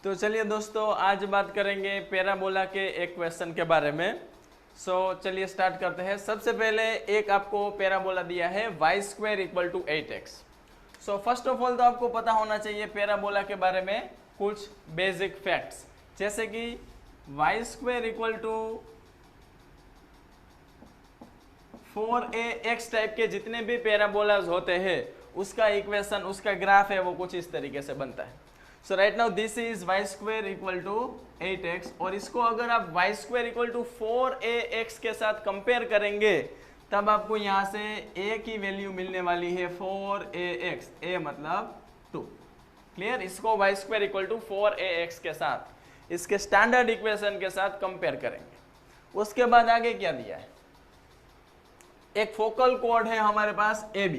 तो चलिए दोस्तों, आज बात करेंगे पैराबोला के एक क्वेश्चन के बारे में। चलिए स्टार्ट करते हैं। सबसे पहले एक आपको पैराबोला दिया है y² = 8x। First of all तो आपको पता होना चाहिए पैराबोला के बारे में कुछ बेसिक फैक्ट्स, जैसे कि y² = 4ax टाइप के जितने भी पैराबोलाज होते हैं उसका इक्वेशन, उसका ग्राफ है वो कुछ इस तरीके से बनता है। So right now this is y² = 8x, और इसको अगर आप y² = 4ax के साथ कंपेयर करेंगे तब आपको यहाँ से a की वैल्यू मिलने वाली है 4ax, a मतलब 2। क्लियर? इसको y² = 4ax के साथ इसके स्टैंडर्ड इक्वेशन के साथ कंपेयर करेंगे। उसके बाद आगे क्या दिया है, एक फोकल कोड है हमारे पास AB।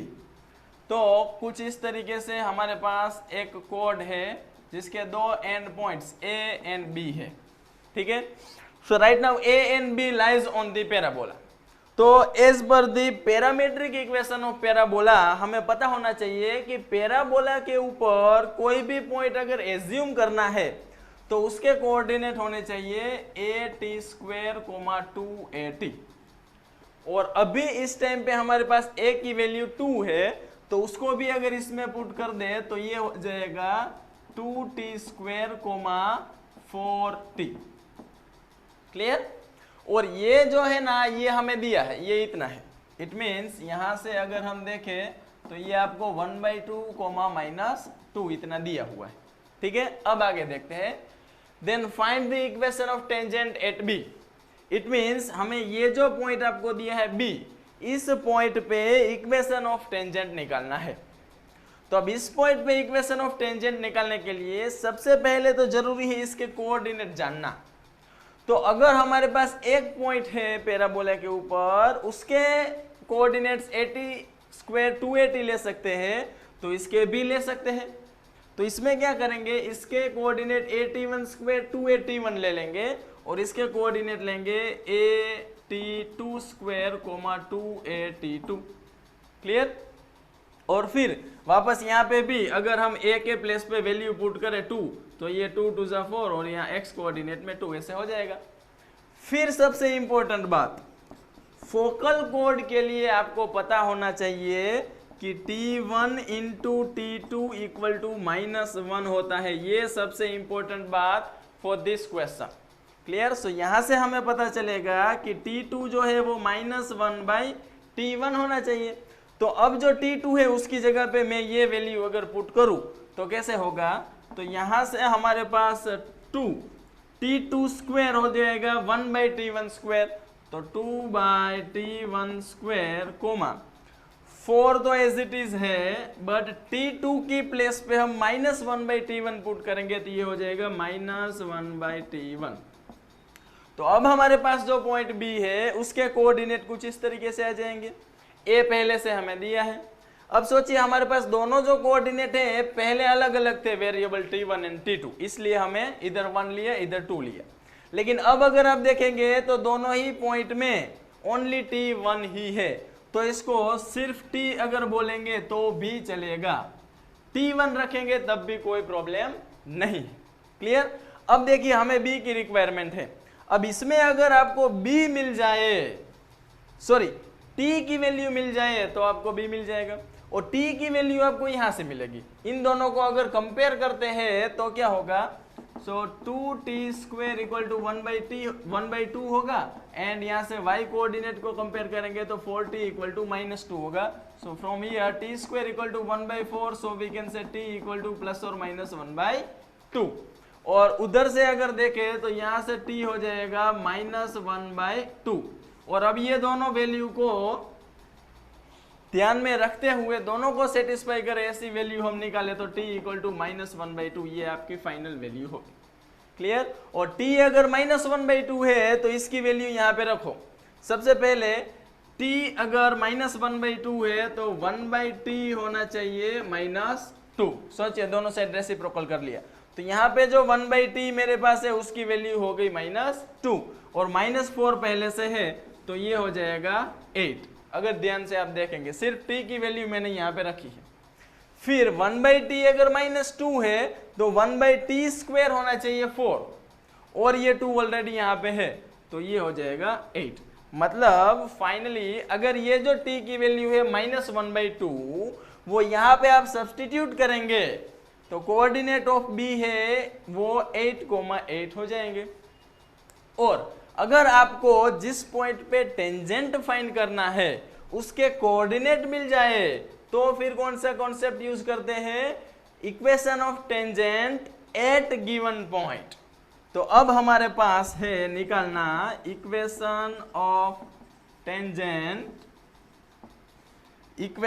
तो कुछ इस तरीके से हमारे पास एक कोड है जिसके दो end points A and B है। ठीक है? So right now A and B lies on the parabola. तो as per the parametric equation of parabola हमें पता होना चाहिए कि पैराबोला के ऊपर कोई भी पॉइंट अगर एज्यूम करना है तो उसके कोऑर्डिनेट होने चाहिए at² 2at। और अभी इस टाइम पे हमारे पास a की वैल्यू 2 है, तो उसको भी अगर इसमें पुट कर दे तो ये हो जाएगा 2t² 4t। क्लियर? और ये जो है ना, ये हमें दिया है, ये इतना है। इट मीन्स यहां से अगर हम देखें तो ये आपको 1/2 -2 इतना दिया हुआ है। ठीक है? अब आगे देखते हैं। Then find the equation of tangent at B। It means हमें ये जो पॉइंट आपको दिया है B, इस पॉइंट पे इक्वेशन ऑफ टेंजेंट निकालना है। तो अब इस पॉइंट पे इक्वेशन ऑफ टेंजेंट निकालने के लिए सबसे पहले तो जरूरी है इसके कोऑर्डिनेट जानना। तो अगर हमारे पास एक पॉइंट है पैराबोला के ऊपर, उसके कोऑर्डिनेट्स at² 2at ले सकते हैं, तो इसके भी ले सकते हैं। तो इसमें क्या करेंगे, इसके कोऑर्डिनेट at1² 2at1 ले लेंगे और इसके कोऑर्डिनेट लेंगे at2² 2at2। क्लियर? और फिर वापस यहाँ पे भी अगर हम a के प्लेस पे वैल्यू पुट करें 2, तो ये 2 2 4 और यहाँ x कोऑर्डिनेट में 2 ऐसे हो जाएगा। फिर सबसे इंपॉर्टेंट बात, फोकल कोड के लिए आपको पता होना चाहिए कि t1 × t2 = -1 होता है। ये सबसे इंपॉर्टेंट बात फॉर दिस क्वेश्चन। क्लियर? सो यहां से हमें पता चलेगा कि t2 जो है वो -1/t1 होना चाहिए। तो अब जो t2 है उसकी जगह पे मैं ये वैल्यू अगर पुट करूं तो कैसे होगा, तो यहां से हमारे पास 2 t2² हो जाएगा 1/t1², तो 2/t1², 4 तो एज इट इज है, बट t2 की प्लेस पे हम -1/t1 पुट करेंगे तो ये हो जाएगा -1/t1। तो अब हमारे पास जो पॉइंट B है उसके कोऑर्डिनेट कुछ इस तरीके से आ जाएंगे। A पहले से हमें दिया है। अब सोचिए हमारे पास दोनों जो कोऑर्डिनेट है पहले अलग अलग थे, वेरिएबल t1 एंड t2, इसलिए हमें इधर 1 लिया इधर 2 लिया। लेकिन अब अगर आप देखेंगे तो दोनों ही पॉइंट में ओनली t1 ही है, तो इसको सिर्फ t अगर बोलेंगे तो भी चलेगा, t1 रखेंगे तब भी कोई प्रॉब्लम नहीं। क्लियर? अब देखिए हमें B की रिक्वायरमेंट है। अब इसमें अगर आपको B मिल जाए, सॉरी t की वैल्यू मिल जाए तो आपको B मिल जाएगा, और t की वैल्यू आपको यहां से मिलेगी। इन दोनों को अगर कंपेयर करते हैं तो क्या होगा, सो 2t² = 1/2 होगा, एंड यहां से y कोऑर्डिनेट को कंपेयर करेंगे तो 4t = -2 होगा। So from here t² = 1/4, so we can say t = ±1/2। और उधर से अगर देखें तो यहां से t हो जाएगा -1/2। और अब ये दोनों वैल्यू को ध्यान में रखते हुए दोनों को सेटिस्फाई करे ऐसी वैल्यू हम निकाले तो t = -1/2, ये आपकी फाइनल वैल्यू होगी। क्लियर? और t अगर -1/2 है तो इसकी वैल्यू यहाँ पे रखो। सबसे पहले t अगर -1/2 है तो 1/t होना चाहिए -2। सोचिए दोनों साइड रेसिप्रोकल कर लिया, तो यहाँ पे जो 1/t मेरे पास है उसकी वैल्यू हो गई -2, और -4 पहले से है तो ये हो जाएगा 8। अगर ध्यान से आप देखेंगे सिर्फ t की वैल्यू मैंने यहाँ पे रखी है। फिर 1/t अगर -2 है तो 1/t² होना चाहिए 4, और ये 2 ऑलरेडी यहाँ पे है तो ये हो जाएगा 8। मतलब फाइनली अगर ये जो t की वैल्यू है -1/2 वो यहाँ पे आप सब्सटीट्यूट करेंगे तो कोऑर्डिनेट ऑफ b है वो 8,8 हो जाएंगे। और अगर आपको जिस पॉइंट पे टेंजेंट फाइंड करना है उसके कोऑर्डिनेट मिल जाए तो फिर कौन सा कॉन्सेप्ट यूज करते हैं, equation of tangent eight given point. तो अब हमारे पास है निकालना इक्वेशन ऑफ टेंजेंट एट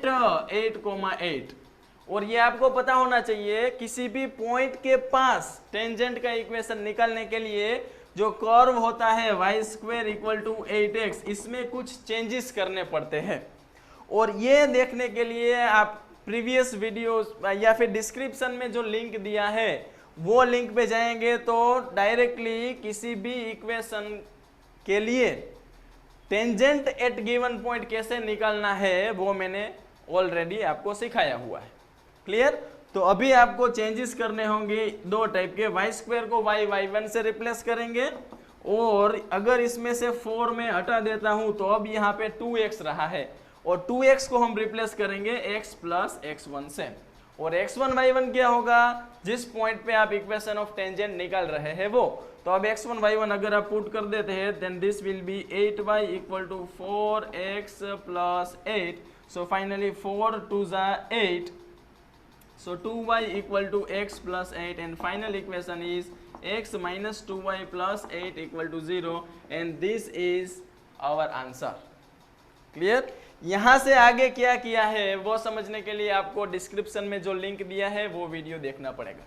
8,8, और ये आपको पता होना चाहिए किसी भी पॉइंट के पास टेंजेंट का इक्वेशन निकालने के लिए जो कर्व होता है y² = 8x, इसमें कुछ चेंजेस करने पड़ते हैं। और ये देखने के लिए आप प्रीवियस वीडियोस या फिर डिस्क्रिप्शन में जो लिंक दिया है वो लिंक पे जाएंगे तो डायरेक्टली किसी भी इक्वेशन के लिए टेंजेंट एट गिवन पॉइंट कैसे निकालना है वो मैंने ऑलरेडी आपको सिखाया हुआ है। क्लियर? तो अभी आपको चेंजेस करने होंगे दो टाइप के, y² को y1 से रिप्लेस करेंगे, और अगर इसमें से 4 में हटा देता हूं तो अब यहाँ पे 2x रहा है, और 2x को हम रिप्लेस करेंगे x + x1 से। और x1 y1 क्या होगा, जिस पॉइंट पे आप इक्वेशन ऑफ टेंजेंट निकाल रहे हैं वो। तो अब x1 y1 अगर आप पुट कर देते हैं then this will be 8y = 4x + 8, so finally 4 × 2 = 8, so 2y = x + 8, and final equation is x - 2y + 8 = 0, and this is our answer. Clear? यहाँ से आगे क्या किया है वो समझने के लिए आपको डिस्क्रिप्शन में जो लिंक दिया है वो वीडियो देखना पड़ेगा।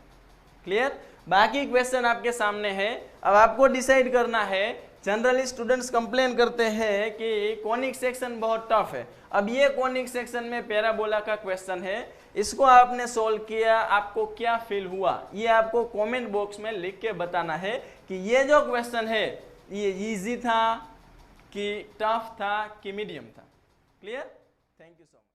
क्लियर? बाकी क्वेश्चन आपके सामने है। अब आपको डिसाइड करना है, जनरली स्टूडेंट्स कंप्लेन करते हैं कि कॉनिक सेक्शन बहुत टफ है। अब ये कॉनिक सेक्शन में पैराबोला का क्वेश्चन है, इसको आपने सोल्व किया, आपको क्या फील हुआ ये आपको कमेंट बॉक्स में लिख के बताना है कि ये जो क्वेश्चन है ये इजी था कि टफ था कि मीडियम था। Clear? Thank you so much.